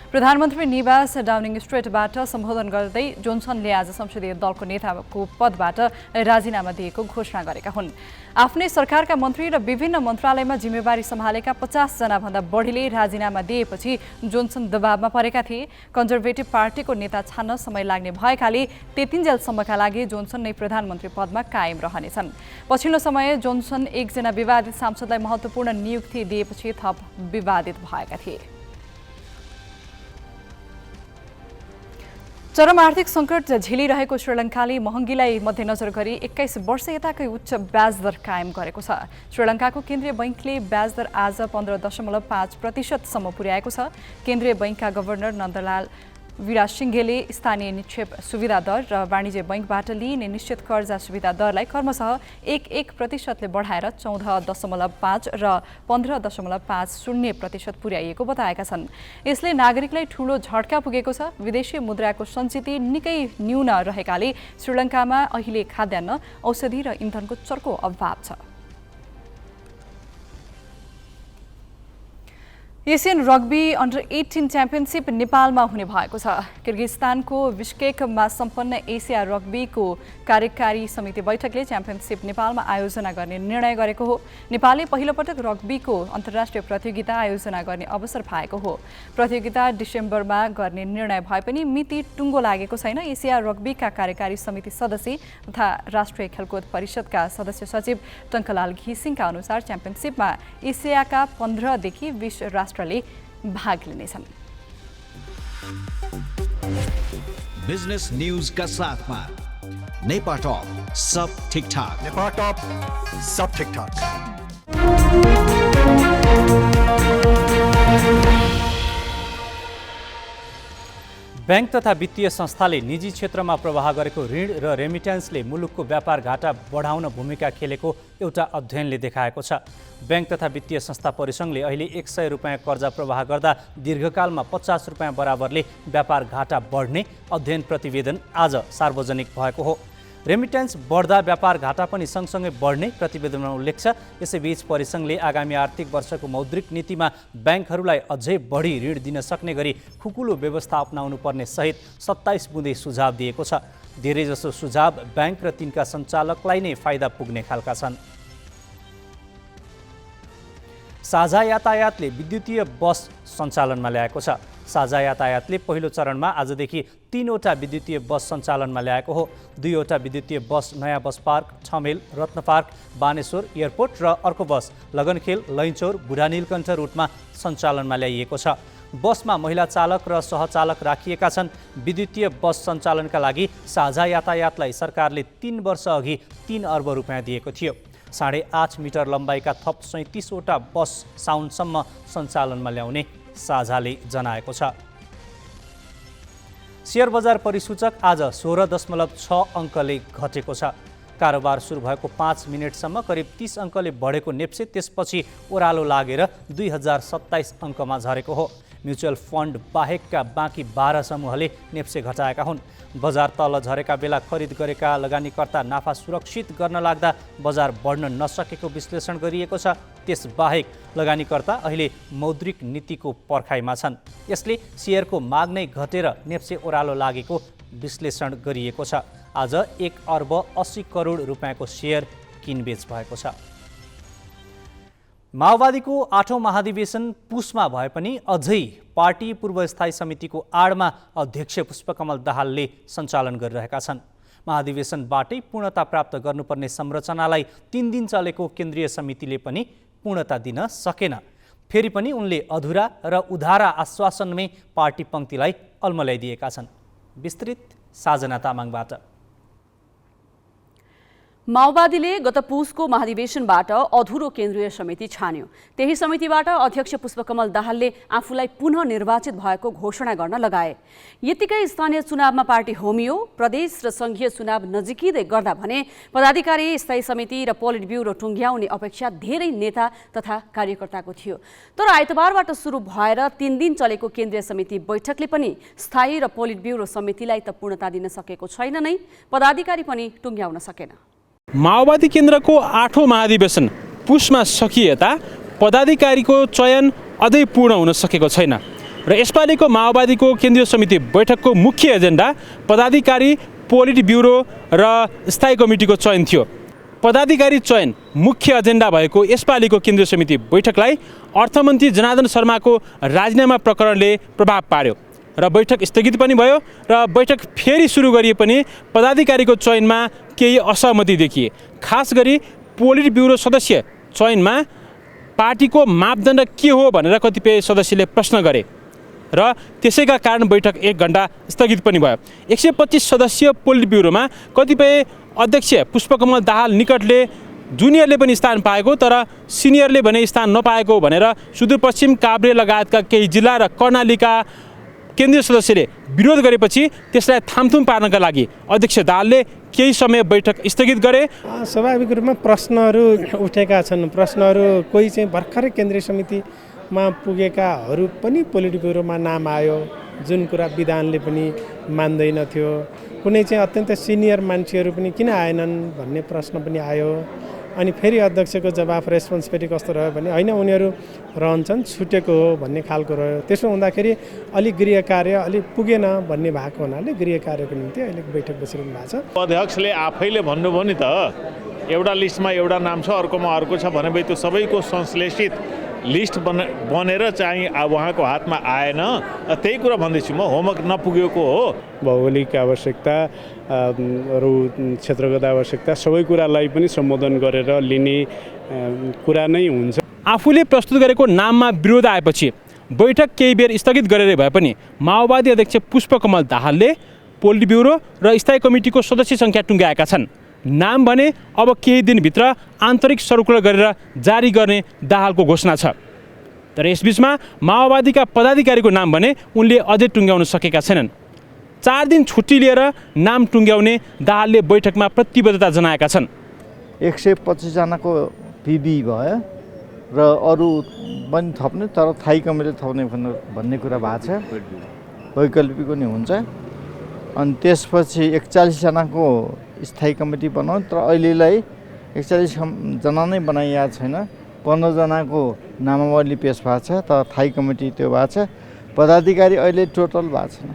प्रधानमन्त्री निवास डाउनिङ स्ट्रिटबाट सम्बोधन गर्दै जोन्सनले आज संसदीय दलको नेताको पदबाट राजीनामा दिएको घोषणा गरेका हुन्। आफ्नै सरकारका मन्त्री र विभिन्न मन्त्रालयमा जिम्मेवारी सम्हालेका 50 जनाभन्दा बढीले राजीनामा दिएपछि जोन्सन दबावमा परेका थिए। कन्जर्भेटिभ पार्टीको नेता छान्न समय लाग्ने भएकाले त्यतिन्जेलसम्मका लागि जोन्सन नै प्रधानमन्त्री पदमा कायम रहनेछन्। पछिल्लो समय जोन्सन एकजना विवादित सांसदलाई महत्त्वपूर्ण नियुक्ति दिएपछि थप विवादित भएका थिए। चरम आर्थिक सङ्कट झेलिरहेको श्रीलङ्काले महँगीलाई मध्यनजर गरी 21 वर्ष यताकै उच्च ब्याज दर कायम गरेको छ। श्रीलङ्काको केन्द्रीय बैङ्कले ब्याज दर आज 15.5% पुर्याएको छ। केन्द्रीय बैङ्कका गभर्नर नन्दलाल वीरासिंघेले स्थानीय निक्षेप सुविधा दर र वाणिज्य बैङ्कबाट लिइने निश्चित कर्जा सुविधा दरलाई क्रमशः 1% बढाएर 14.5 र 15.50% पुर्याइएको बताएका छन्। यसले नागरिकलाई ठूलो झट्का पुगेको छ। विदेशी मुद्राको सञ्चिति निकै न्यून रहेकाले श्रीलङ्कामा अहिले खाद्यान्न, औषधि र इन्धनको चर्को अभाव छ। एसियन रग्बी अन्डर 18 च्याम्पियनसिप नेपालमा हुने भएको छ। किर्गिस्तानको बिश्केकमा सम्पन्न एसिया रग्बीको कार्यकारी समिति बैठकले च्याम्पियनसिप नेपालमा आयोजना गर्ने निर्णय गरेको हो। नेपालले पहिलोपटक रग्बीको अन्तर्राष्ट्रिय प्रतियोगिता आयोजना गर्ने अवसर पाएको हो। प्रतियोगिता डिसेम्बरमा गर्ने निर्णय भए पनि मिति टुङ्गो लागेको छैन। एसिया रग्बीका कार्यकारी समिति सदस्य तथा राष्ट्रिय खेलकुद परिषदका सदस्य सचिव टङ्कलाल घिसिङका अनुसार च्याम्पियनसिपमा एसियाका 15 देखि 20 राष्ट्रले भाग लिनेछन्। बिजनेस न्यूज का साथ में नेपाल टॉप सब ठीक ठाक। नेपाल टॉप सब ठीक ठाक। बैंक तथा वित्तीय संस्थाले निजी क्षेत्रमा प्रवाह गरेको ऋण र रेमिट्यान्सले मुलुकको व्यापार घाटा बढाउन भूमिका खेलेको एउटा अध्ययनले देखाएको छ। बैंक तथा वित्तीय संस्था परिसङ्घले अहिले 100 रुपैयाँ कर्जा प्रवाह गर्दा दीर्घकालमा 50 रुपैयाँ बराबरले व्यापार घाटा बढ्ने अध्ययन प्रतिवेदन आज सार्वजनिक भएको हो। रेमिट्यान्स बढ्दा व्यापार घाटा पनि सँगसँगै बढ्ने प्रतिवेदनमा उल्लेख छ। यसैबीच परिसङ्घले आगामी आर्थिक वर्षको मौद्रिक नीतिमा ब्याङ्कहरूलाई अझै बढी ऋण दिन सक्ने गरी खुकुलो व्यवस्था अपनाउनु पर्ने सहित 27 बुँदे सुझाव दिएको छ। धेरैजसो सुझाव ब्याङ्क र तिनका सञ्चालकलाई नै फाइदा पुग्ने खालका छन्। साझा यातायातले विद्युतीय बस सञ्चालनमा ल्याएको छ। साझा यातायातले पहिलो चरणमा आजदेखि 3वटा विद्युतीय बस सञ्चालनमा ल्याएको हो। 2वटा विद्युतीय बस नयाँ बस पार्क, ठमेल, रत्न पार्क, बानेश्वर एयरपोर्ट र अर्को बस लगनखेल, लैनचौर, बुढानीलकण्ठ रुटमा सञ्चालनमा ल्याइएको छ। बसमा महिला चालक र सहचालक राखिएका छन्। विद्युतीय बस सञ्चालनका लागि साझा यातायातलाई सरकारले 3 वर्ष अघि 3 अर्ब रुपैयाँ दिएको थियो। 8.5 मिटर लम्बाइका थप 37वटा बस साउनसम्म सञ्चालनमा ल्याउने साझाले जनाएको छ। शेयर बजार परिसूचक आज 16.6 अङ्कले घटेको छ। कारोबार सुरु भएको 5 मिनेटसम्म करिब 30 अङ्कले बढेको नेप्से त्यसपछि ओह्रालो लागेर 2027 अङ्कमा झरेको हो। म्युचुअल फन्ड बाहेकका बाँकी 12 समूहले नेप्से घटाएका हुन्। बजार तल झरेका बेला खरिद गरेका लगानीकर्ता नाफा सुरक्षित गर्न लाग्दा बजार बढ्न नसकेको विश्लेषण गरिएको छ। त्यसबाहेक लगानीकर्ता अहिले मौद्रिक नीतिको पर्खाइमा छन्। यसले सेयरको माग नै घटेर नेप्से ओह्रालो लागेको विश्लेषण गरिएको छ। आज 1 अर्ब 80 करोड रुपैयाँको सेयर किनबेच भएको छ। माओवादीको 8औं महाधिवेशन पुसमा भए पनि अझै पार्टी पूर्व स्थायी समितिको आडमा अध्यक्ष पुष्पकमल दाहालले सञ्चालन गरिरहेका छन्। महाधिवेशनबाटै पूर्णता प्राप्त गर्नुपर्ने संरचनालाई 3 दिन चलेको केन्द्रीय समितिले पनि पूर्णता दिन सकेन। फेरि पनि उनले अधुरा र उधारा आश्वासनमै पार्टी पंक्तिलाई अल्मल्याइदिएका छन्। विस्तृत साजना तामाङबाट। माओवादीले गत पुसको महाधिवेशनबाट अधुरो केन्द्रीय समिति छान्यो। त्यही समितिबाट अध्यक्ष पुष्पकमल दाहालले आफूलाई पुनः निर्वाचित भएको घोषणा गर्न लगाए। यतिकै स्थानीय चुनावमा पार्टी होमियो। प्रदेश र संघीय चुनाव नजिकिँदै गर्दा भने पदाधिकारी, स्थायी समिति र पोलिट ब्युरो टुङ्ग्याउने अपेक्षा धेरै नेता तथा कार्यकर्ताको थियो। तर आइतबारबाट सुरु भएर 3 दिन चलेको केन्द्रीय समिति बैठकले पनि स्थायी र पोलिट ब्युरो समितिलाई त पूर्णता दिन सकेको छैन नै, पदाधिकारी पनि टुङ्ग्याउन सकेन। माओवादी केन्द्रको 8औं महाधिवेशन पुसमा सकिए ता पदाधिकारीको चयन अझै पूर्ण हुन सकेको छैन र यसपालिको माओवादीको केन्द्रीय समिति बैठकको मुख्य एजेन्डा पदाधिकारी, पोलिट ब्युरो र स्थायी कमिटीको चयन थियो। पदाधिकारी चयन मुख्य एजेन्डा भएको यसपालिको केन्द्रीय समिति बैठकलाई अर्थमन्त्री जनार्दन शर्माको राजीनामा प्रकरणले प्रभाव पार्यो र बैठक स्थगित पनि भयो र बैठक फेरि सुरु गरिए पनि पदाधिकारीको चयनमा केही असहमति देखिए। खास गरी पोलिट ब्युरो सदस्य चयनमा पार्टीको मापदण्ड के हो भनेर कतिपय सदस्यले प्रश्न गरे र त्यसैका कारण बैठक 1 घण्टा स्थगित पनि भयो। 125 सदस्यीय पोलिट ब्युरोमा कतिपय अध्यक्ष पुष्पकमल दाहाल निकटले जुनियरले पनि स्थान पाएको तर सिनियरले भने स्थान नपाएको भनेर सुदूरपश्चिम काभ्रे लगायतका केही जिल्ला र कर्णालीका केन्द्रीय सदस्यले विरोध गरेपछि त्यसलाई थामथुम पार्नका लागि अध्यक्ष दाहालले केही समय बैठक स्थगित गरे। स्वाभाविक रूपमा प्रश्नहरू उठेका छन्। प्रश्नहरू कोही चाहिँ भर्खरै केन्द्रीय समितिमा पुगेकाहरू पनि पोलिट ब्युरोमा नाम आयो, जुन कुरा विधानले पनि मान्दैन थियो। कुनै चाहिँ अत्यन्त सिनियर मान्छेहरू पनि किन आएनन् भन्ने प्रश्न पनि आयो। अनि फेरि अध्यक्षको जवाफ रेस्पोन्सिबिलिटी कस्तो रह्यो भने होइन उनीहरू रहन्छन् छुटेको हो भन्ने खालको रह्यो। त्यसो हुँदाखेरि अलिक गृह कार्य अलिक पुगेन भन्ने भएको हुनाले गृह कार्यको निम्ति अहिले बैठक बसिरहनु भएको छ। अध्यक्षले आफैले भन्नुभयो नि त एउटा लिस्टमा एउटा नाम छ अर्कोमा अर्को छ भनेपछि त्यो सबैको संश्लेषित लिस्ट बनेर चाहिँ उहाँको हातमा आएन। त्यही कुरा भन्दैछु म, होमवर्क नपुगेको हो। भौगोलिक आवश्यकता अरू क्षेत्रगत आवश्यकता सबै कुरालाई पनि सम्बोधन गरेर लिने कुरा नै हुन्छ। आफूले प्रस्तुत गरेको नाममा विरोध आएपछि बैठक केही बेर स्थगित गरेर भए पनि माओवादी अध्यक्ष पुष्पकमल दाहालले पोलिट ब्युरो र स्थायी कमिटीको सदस्य सङ्ख्या टुङ्ग्याएका छन्। नाम भने अब केही दिनभित्र आन्तरिक सर्कुलर गरेर जारी गर्ने दाहालको घोषणा छ। तर यसबीचमा माओवादीका पदाधिकारीको नाम भने उनले अझै टुङ्ग्याउन सकेका छैनन्। 4 दिन छुट्टी लिएर नाम टुङ्ग्याउने दाहालले बैठकमा प्रतिबद्धता जनाएका छन्। 125 जनाको पिबी भयो र अरू पनि थप्ने, तर थाई कमिटीले थप्ने भन्ने कुरा भएको छ। वैकल्पिक पनि हुन्छ। अनि त्यसपछि 41 जनाको स्थायी कमिटी बनाऊ, तर अहिलेलाई 41 जना नै बनाइएको छैन। 15 जनाको नामावली पेश भएको छ, तर थाई कमिटी त्यो भएको छ। पदाधिकारी अहिले टोटल भएको छैन।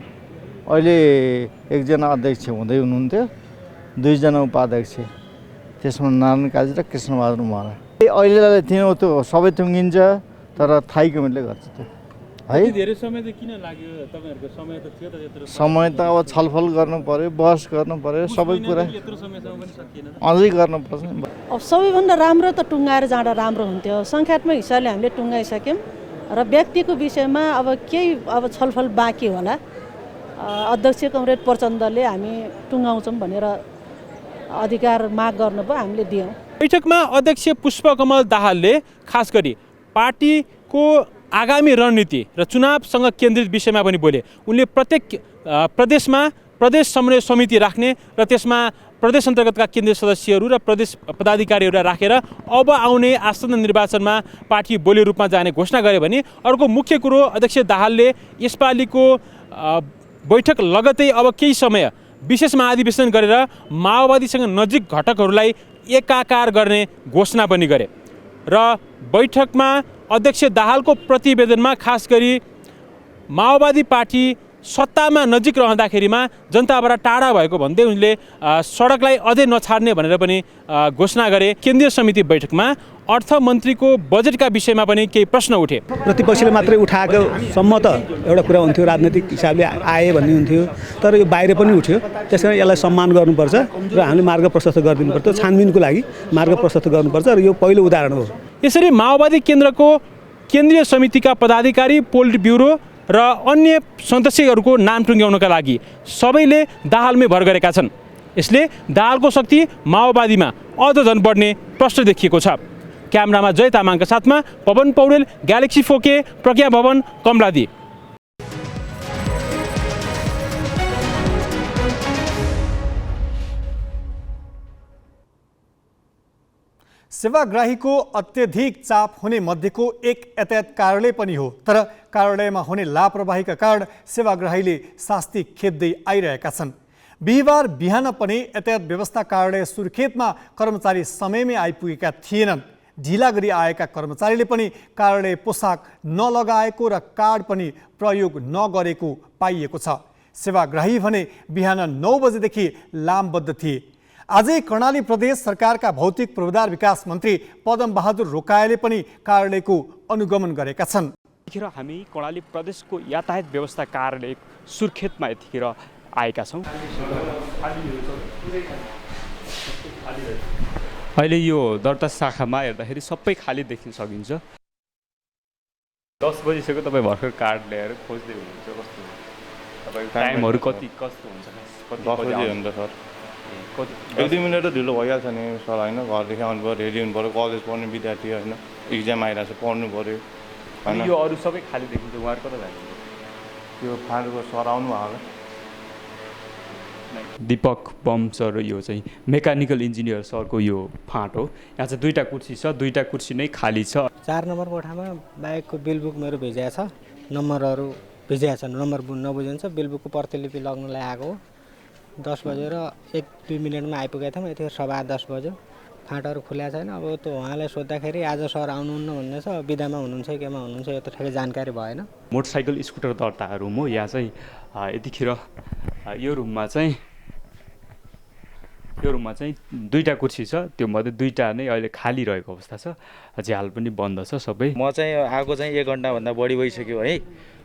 अहिले 1 जना अध्यक्ष हुँदै हुनुहुन्थ्यो, 2 जना उपाध्यक्ष, त्यसमा नारायण काजी र कृष्णबहादुर महरा। अहिलेलाई त्यो सबै टुङ्गिन्छ, तर थाई कमिटीले गर्छ त्यो है। धेरै समय त किन लाग्यो तपाईहरुको? समय त थियो त यत्रो समय त अब छलफल गर्नु पर्यो, बहस गर्नु पर्यो, सबै कुरा यत्रो समयसम्म पनि सकिएन। अझै गर्नुपर्छ। अब सबैभन्दा राम्रो त टुङ्गाएर जाँदा राम्रो हुन्थ्यो। सङ्ख्यात्मक हिसाबले हामीले टुङ्गाइसक्यौँ र व्यक्तिको विषयमा अब केही छलफल बाँकी होला। अध्यक्ष कमरेड प्रचण्डले हामी टुङ्गाउँछौँ भनेर अधिकार माग गर्नुभयो, हामीले दियौँ। बैठकमा अध्यक्ष पुष्पकमल दाहालले खास गरी पार्टीको आगामी रणनीति र चुनावसँग केन्द्रित विषयमा पनि बोले। उनले प्रत्येक प्रदेशमा प्रदेश समन्वय समिति राख्ने र त्यसमा प्रदेश अन्तर्गतका केन्द्रीय सदस्यहरू र प्रदेश पदाधिकारीहरूलाई राखेर अब आउने आसन्न निर्वाचनमा पार्टी बलियो रूपमा जाने घोषणा गरे भने अर्को मुख्य कुरो अध्यक्ष दाहालले यसपालिको बैठक लगतै अब केही समय विशेष महाधिवेशन गरेर माओवादीसँग नजिक घटकहरूलाई एकाकार गर्ने घोषणा पनि गरे। र बैठकमा अध्यक्ष दाहालको प्रतिवेदनमा खास गरी माओवादी पार्टी सत्तामा नजिक रहँदाखेरिमा जनताबाट टाढा भएको भन्दै उनले सडकलाई अझै नछाड्ने भनेर पनि घोषणा गरे। केन्द्रीय समिति बैठकमा अर्थमन्त्रीको बजेटका विषयमा पनि केही प्रश्न उठे। प्रतिपक्षले मात्रै उठाएको सम्म त एउटा कुरा हुन्थ्यो, राजनैतिक हिसाबले आए भन्ने हुन्थ्यो, तर यो बाहिर पनि उठ्यो। त्यसकारण यसलाई सम्मान गर्नुपर्छ र हामीले मार्ग प्रशस्त गरिदिनुपर्छ। छानबिनको लागि मार्ग प्रशस्त गर्नुपर्छ र यो पहिलो उदाहरण हो। यसरी माओवादी केन्द्रको केन्द्रीय समितिका पदाधिकारी, पोलिट ब्युरो र अन्य सदस्यहरूको नाम टुङ्ग्याउनका लागि सबैले दाहालमै भर गरेका छन्। यसले दाहालको शक्ति माओवादीमा अझ झन बढ्ने प्रश्न देखिएको छ। क्यामेरामा जय तामाङका साथमा पवन पौडेल, ग्यालेक्सी 4K, प्रज्ञा भवन, कमलादी। सेवाग्राहीको अत्यधिक चाप हुने मध्येको एक यातायात कार्यालय पनि हो। तर कार्यालयमा हुने लापरवाहीका कारण सेवाग्राहीले शास्ति खेप्दै आइरहेका छन्। बिहिबार बिहान पनि यातायात व्यवस्था कार्यालय सुर्खेतमा कर्मचारी समयमै आइपुगेका थिएनन्। ढिला गरी आएका कर्मचारीले पनि कार्यालय पोसाक नलगाएको र कार्ड पनि प्रयोग नगरेको पाइएको छ। सेवाग्राही भने बिहान 9 बजेदेखि लामबद्ध थिए। आजै कर्णाली प्रदेश सरकारका भौतिक पूर्वाधार विकास मन्त्री पदमबहादुर रोकायाले पनि कार्यालयको अनुगमन गरेका छन्। यतिखेर हामी कर्णाली प्रदेशको यातायात व्यवस्था कार्यालय सुर्खेतमा यतिखेर आएका छौँ। अहिले यो दर्ता शाखामा हेर्दाखेरि सबै खाली देख्न सकिन्छ। 10 बजीसम्म तपाईँ भर्खर कार्ड ल्याएर खोज्दै हुनुहुन्छ। कस्तो तपाईँको टाइमहरू कस्तो हुन्छ? 10 बजी हुन्छ सर। 1-2 मिनट त ढिलो भइहाल्छ नि सर होइन। घरदेखि आउनु पऱ्यो, रेडी हुनु पऱ्यो, कलेज पढ्ने विद्यार्थी होइन, इक्जाम आइरहेको छ, पढ्नु पऱ्यो होइन। यो अरू सबै खाली देखिन्छ, उहाँहरू कता जान्छ? त्यो फाँडको सर आउनु भएको होला। दीपक बम सर यो चाहिँ मेकानिकल इन्जिनियर सरको यो फाँट हो। यहाँ चाहिँ 2टा कुर्सी छ, 2टा कुर्सी नै खाली छ। 4 नम्बर कोठामा बाइकको बिल बुक मेरो भिजाएको छ, नम्बरहरू भिजाएको छ, नम्बर नबुझिन्छ। बिल बुकको प्रतिलिपि लग्नलाई आएको हो। 10 बजेर 1-2 मिनटमा आइपुगेको थियौँ। यतिखेर 10:15 बज्यो। फाँटहरू खुल्या छैन। अब त्यो उहाँलाई सोद्धाखेरि आज सर आउनुहुन्न भन्दैछ, बिदामा हुनुहुन्छ केमा हुनुहुन्छ यो त ठ्याक्कै जानकारी भएन। मोटरसाइकल स्कुटर दर्ता रुम हो। यहाँ चाहिँ यतिखेर यो रुममा चाहिँ दुईवटा कुर्सी छ, त्यो मध्ये दुईवटा नै अहिले खाली रहेको अवस्था छ। झ्याल पनि बन्द छ सबै। म चाहिँ आएको चाहिँ 1 घन्टाभन्दा बढी भइसक्यो है।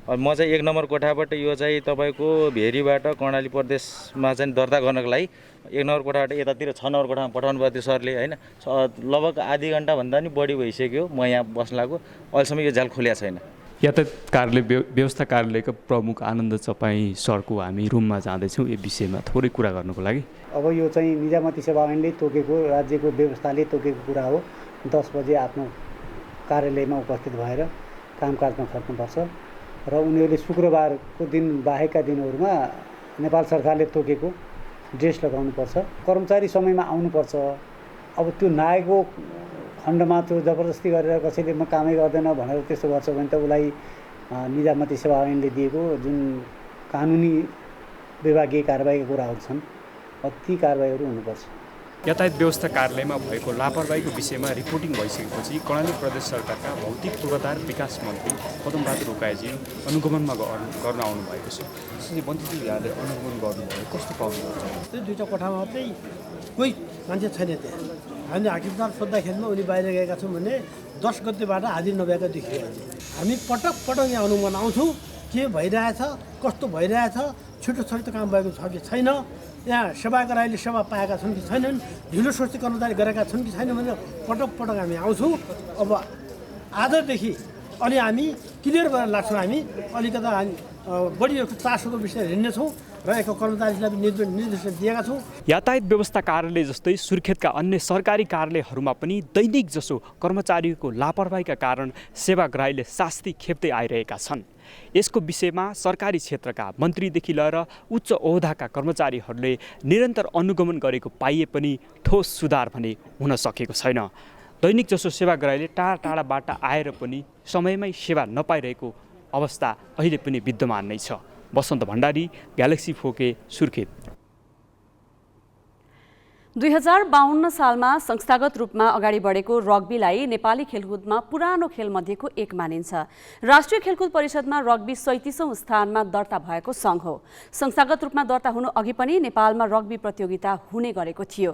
म चाहिँ 1 नम्बर कोठाबाट यो चाहिँ तपाईँको भेरीबाट कर्णाली प्रदेशमा चाहिँ दर्ता गर्नको लागि 1 नम्बर कोठाबाट यतातिर 6 नम्बर कोठामा पठाउनु भयो त्यो सरले होइन। लगभग आधी घन्टाभन्दा नि बढी भइसक्यो म यहाँ बस्न लागेको, अहिलेसम्म यो झ्याल खोल्या छैन। यातायात कार्यालय व्यवस्था कार्यालयका प्रमुख आनन्द चपाई सरको हामी रुममा जाँदैछौँ यो विषयमा थोरै कुरा गर्नको लागि। अब यो चाहिँ निजामती सेवा ऐनले तोकेको, राज्यको व्यवस्थाले तोकेको कुरा हो। 10 बजे आफ्नो कार्यालयमा उपस्थित भएर कामकाजमा खट्नुपर्छ र उनीहरूले शुक्रबारको दिन बाहेकका दिनहरूमा नेपाल सरकारले तोकेको ड्रेस लगाउनुपर्छ, कर्मचारी समयमा आउनुपर्छ। अब त्यो नआएको खण्डमा त्यो जबरजस्ती गरेर कसैले म कामै गर्दैन भनेर त्यस्तो गर्छ भने त उसलाई निजामती सेवा ऐनले दिएको जुन कानुनी विभागीय कारबाहीका कुराहरू छन् ती कारबाहीहरू हुनुपर्छ। यातायात व्यवस्था कार्यालयमा भएको लापरवाहीको विषयमा रिपोर्टिङ भइसकेपछि कर्णाली प्रदेश सरकारका भौतिक पूर्वाधार विकास मन्त्री पदमबहादुर उकाइजी अनुगमनमा गर्न आउनुभएको छ। त्यसैले मन्त्रीजी यहाँले अनुगमन गर्नुभयो, कस्तो पाउनुहुन्छ? त्यो 2टा कोठामा चाहिँ कोही मान्छे छैन त्यहाँ। हामीले हाकिमदार सोद्धाखेरिमा उनी बाहिर गएका छौँ भने 10 गतेबाट हाजिर नभएका देखियो। हामी पटक यहाँ अनुगमन आउँछौँ, के भइरहेछ, कस्तो भइरहेछ, छिटो काम भएको छ कि छैन, यहाँ सेवाग्राहीले सेवा पाएका छन् कि छैनन्, ढिलो सुस्ती कर्मचारी गरेका छन् कि छैन भनेर पटक हामी आउँछौँ। अब आजदेखि अलि हामी क्लियर गरेर लाग्छौँ। हामी अलिकता बढी चासोको विषय हिँड्नेछौँ र एक कर्मचारीलाई निर्देशन दिएका छौँ। यातायात व्यवस्था कार्यालय जस्तै सुर्खेतका अन्य सरकारी कार्यालयहरूमा पनि दैनिक जसो कर्मचारीको लापरवाहीका कारण सेवाग्राहीले शास्ति खेप्दै आइरहेका छन्। यसको विषयमा सरकारी क्षेत्रका मन्त्रीदेखि लिएर उच्च ओहदाका कर्मचारीहरूले निरन्तर अनुगमन गरेको पाइए पनि ठोस सुधार भने हुन सकेको छैन। दैनिक जसो सेवाग्राहीले टाढाबाट आएर पनि समयमै सेवा नपाइरहेको अवस्था अहिले पनि विद्यमान नै छ। बसन्त भण्डारी, ग्यालेक्सी 4K, सुर्खेत। 2052 सालमा संस्थागत रूपमा अगाडि बढेको रग्बीलाई नेपाली खेलकुदमा पुरानो खेलमध्येको एक मानिन्छ। राष्ट्रिय खेलकुद परिषदमा रग्बी 37औं स्थानमा दर्ता भएको सङ्घ हो। संस्थागत रूपमा दर्ता हुनु अघि पनि नेपालमा रग्बी प्रतियोगिता हुने गरेको थियो।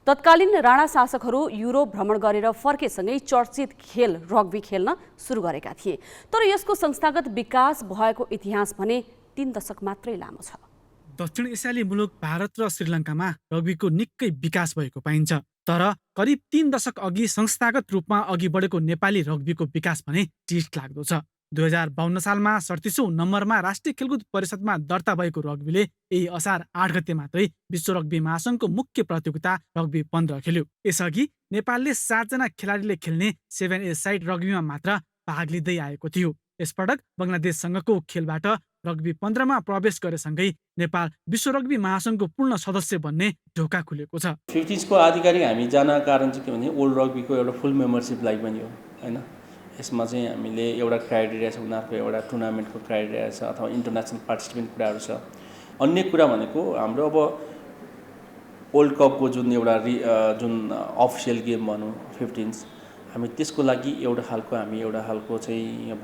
तत्कालीन राणा शासकहरू युरोप भ्रमण गरेर फर्केसँगै चर्चित खेल रग्बी खेल्न सुरु गरेका थिए। तर यसको संस्थागत विकास भएको इतिहास भने 3 दशक मात्रै लामो छ। दक्षिण एसियाली मुलुक भारत र श्रीलङ्कामा रग्बीको निकै विकास भएको पाइन्छ। तर करिब 3 दशक अघि संस्थागत रूपमा अघि बढेको नेपाली रग्बीको विकास भने चिट लाग्दो छ। 2052 सालमा 37औं नम्बरमा राष्ट्रिय खेलकुद परिषदमा दर्ता भएको रग्बीले यही असार 8 गते मात्रै विश्व रग्बी महासङ्घको मुख्य प्रतियोगिता रग्बी 15 खेल्यो। यसअघि नेपालले 7 जना खेलाडीले खेल्ने 7A साइड रग्बीमा मात्र भाग लिँदै आएको थियो। यसपटक बङ्गलादेशसँगको खेलबाट रग्बी 15मा प्रवेश गरेसँगै नेपाल विश्व रग्बी महासङ्घको पूर्ण सदस्य बन्ने ढोका खुलेको छ। 50s को आधिकारिक हामी जान कारण चाहिँ के भने ओल्ड रग्बीको एउटा फुल मेम्बरसिप लागि पनि हो हैन। यसमा चाहिँ हामीले एउटा क्राइटेरिया छ, उनीहरूको एउटा टुर्नामेन्टको क्राइटेरिया छ अथवा इन्टरनेसनल पार्टिसिपेन्ट कुराहरू छ। अन्य कुरा भनेको हाम्रो अब वर्ल्ड कपको जुन एउटा जुन अफिसियल गेम भनौँ 15s, हामी त्यसको लागि एउटा खालको चाहिँ अब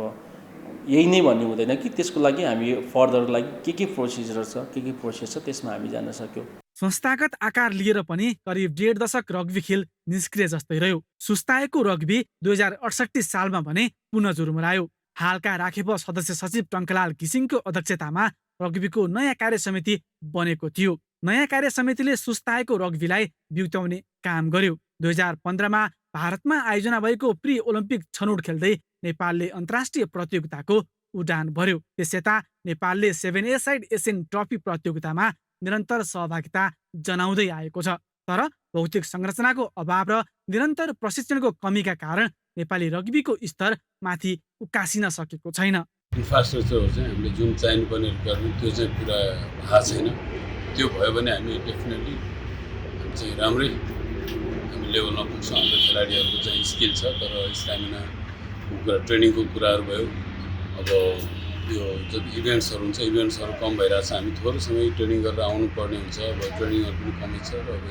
यही नै भन्ने हुँदैन कि त्यसको लागि हामी फर्दर लागि के प्रोसिजर छ, के प्रोसेस छ त्यसमा हामी जान्न सक्यौँ। संस्थागत आकार लिएर पनि करिब 1.5 दशक रग्बी खेल निष्क्रिय जस्तै रह्यो। सुस्ताएको रग्बी 2068 सालमा भने पुनः जुरुमरायो। हालका राखेप सदस्य सचिव टङ्कलाल घिसिङको अध्यक्षतामा रग्बीको नयाँ कार्य समिति बनेको थियो। नयाँ कार्य समितिले सुस्ताएको रग्बीलाई बिउत्याउने काम गर्यो। 2015मा भारतमा आयोजना भएको प्री ओलम्पिक छनौट खेल्दै नेपालले अन्तर्राष्ट्रिय प्रतियोगिताको उडान भर्यो। त्यसयता नेपालले 7A साइड एसियन ट्रफी प्रतियोगितामा निरन्तर सहभागिता जनाउँदै आएको छ। तर भौतिक संरचनाको अभाव र निरन्तर प्रशिक्षणको कमीका कारण नेपाली रग्बीको स्तर माथि उकासिन सकेको छैन। इन्फ्रास्ट्रक्चरहरू चाहिँ हामीले जुन चाहिनुपर्ने गर्ने त्यो चाहिँ पुरा भएको छैन। त्यो भयो भने हामी डेफिनेटली हामी चाहिँ राम्रै हामी लेभलमा पुग्छौँ। हाम्रो खेलाडीहरूको चाहिँ स्किल छ, तर स्टामिनाको कुरा ट्रेनिङको कुराहरू भयो। अब यो जति इभेन्ट्सहरू हुन्छ, इभेन्ट्सहरू कम भइरहेको छ। हामी थोरै समय ट्रेनिङ गरेर आउनुपर्ने हुन्छ। अब ट्रेनिङहरू पनि कमै छ र अब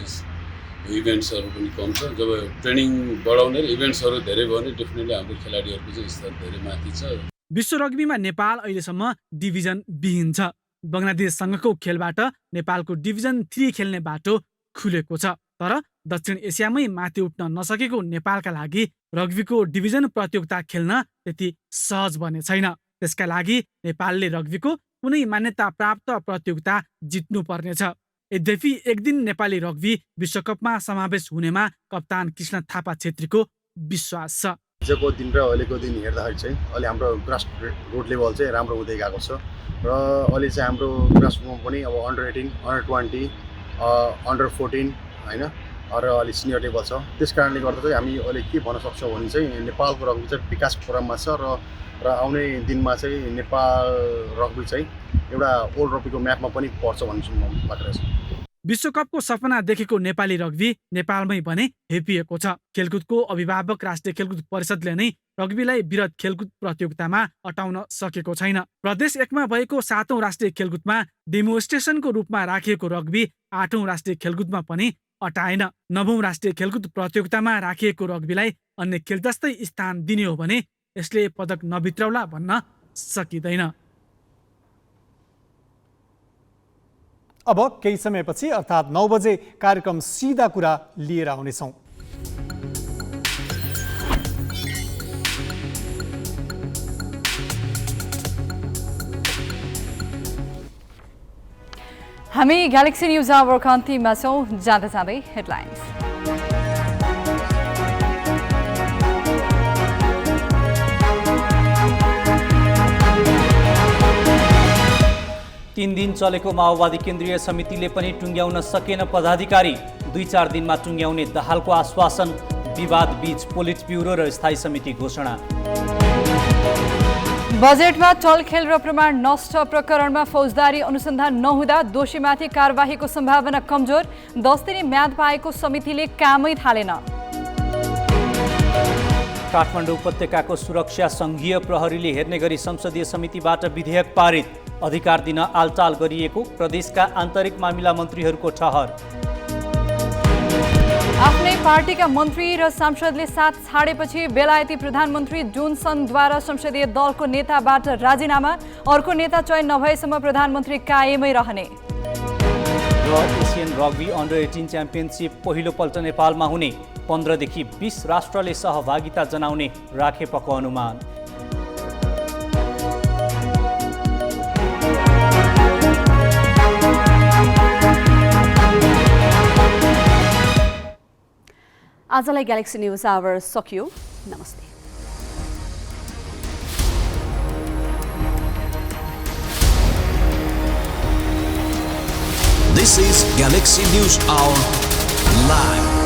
इभेन्ट्सहरू पनि कम छ। जब ट्रेनिङ बढाउने इभेन्ट्सहरू धेरै भयो भने डेफिनेटली हाम्रो खेलाडीहरूको चाहिँ स्तर धेरै माथि छ। विश्व रग्बीमा नेपाल अहिलेसम्म डिभिजन विहीन छ। बङ्गलादेशसँगको खेलबाट नेपालको डिभिजन 3 खेल्ने बाटो खुलेको छ। तर दक्षिण एसियामै माथि उठ्न नसकेको नेपालका लागि रग्बीको डिभिजन प्रतियोगिता खेल्न त्यति सहज बने छैन। त्यसका लागि नेपालले रग्बीको कुनै मान्यता प्राप्त प्रतियोगिता जित्नु पर्नेछ। यद्यपि एक दिन नेपाली रग्बी विश्वकपमा समावेश हुनेमा कप्तान कृष्ण थापा छेत्रीको विश्वास छ। हिजोको दिन र अहिलेको दिन हेर्दाखेरि चाहिँ अहिले हाम्रो ग्रासरुट लेभल चाहिँ राम्रो हुँदै गएको छ र अहिले चाहिँ हाम्रो ग्रासरुटमा पनि अब अन्डर 18, अन्डर 20, अन्डर 14 होइन र अलि सिनियर लेभल छ। त्यस कारणले गर्दा चाहिँ हामी अहिले के भन्न सक्छौँ भने चाहिँ नेपालको रग्बी चाहिँ विकास क्रममा छ र आउने दिनमा चाहिँ नेपाल रग्बी चाहिँ एउटा ओल्ड रग्बीको म्यापमा पनि पर्छ भन्ने लागेको छ। विश्वकपको सपना देखेको नेपाली रग्बी नेपालमै भने हेपिएको छ। खेलकुदको अभिभावक राष्ट्रिय खेलकुद परिषदले नै रग्बीलाई वृहत खेलकुद प्रतियोगितामा अटाउन सकेको छैन। प्रदेश 1 मा भएको 7औं राष्ट्रिय खेलकुदमा डेमोन्स्ट्रेसनको रूपमा राखिएको रग्बी 8औं राष्ट्रिय खेलकुदमा पनि अटाएन। 9औं राष्ट्रिय खेलकुद प्रतियोगितामा राखिएको रग्बीलाई अन्य खेल जस्तै स्थान दिने हो भने यसले पदक नभित्राउला भन्न सकिँदैन। अब केही समयपछि अर्थात् 9 बजे कार्यक्रम सिधा कुरा लिएर आउनेछौँ। हामी ग्यालेक्सी न्युज आवरको अन्तिममा छौँ। जाँदा जाँदै हेडलाइन्स। तीन दिन चलेको माओवादी केन्द्रीय समितिले पनि टुङ्ग्याउन सकेन पदाधिकारी। 2-4 दिनमा टुङ्ग्याउने दाहालको आश्वासन। विवाद बीच पोलिट ब्युरो र स्थायी समिति घोषणा। बजेटमा चलखेल र प्रमाण नष्ट प्रकरणमा फौजदारी अनुसन्धान नहुँदा दोषीमाथि कारबाहीको सम्भावना कमजोर। 10 दिने म्याद पाएको समितिले कामै थालेन। काठमाडौँ उपत्यकाको सुरक्षा सङ्घीय प्रहरीले हेर्ने गरी संसदीय समितिबाट विधेयक पारित। अधिकार दिन आलटाल गरिएको प्रदेशका आन्तरिक मामिला मन्त्रीहरूको ठहर। आफ्नै पार्टीका मन्त्री र सांसदले साथ छाडेपछि बेलायती प्रधानमन्त्री जोन्सनद्वारा संसदीय दलको नेताबाट राजीनामा। अर्को नेता चयन नभएसम्म प्रधानमन्त्री कायमै रहने। र एसियन रग्बी अन्डर 18 च्याम्पियनसिप पहिलोपल्ट नेपालमा हुने। 15 देखि 20 राष्ट्रले सहभागिता जनाउने राखेपको अनुमान। आजलाई ग्यालेक्सी न्युज आवर सकियो। नमस्ते। This is Galaxy News Hour Live.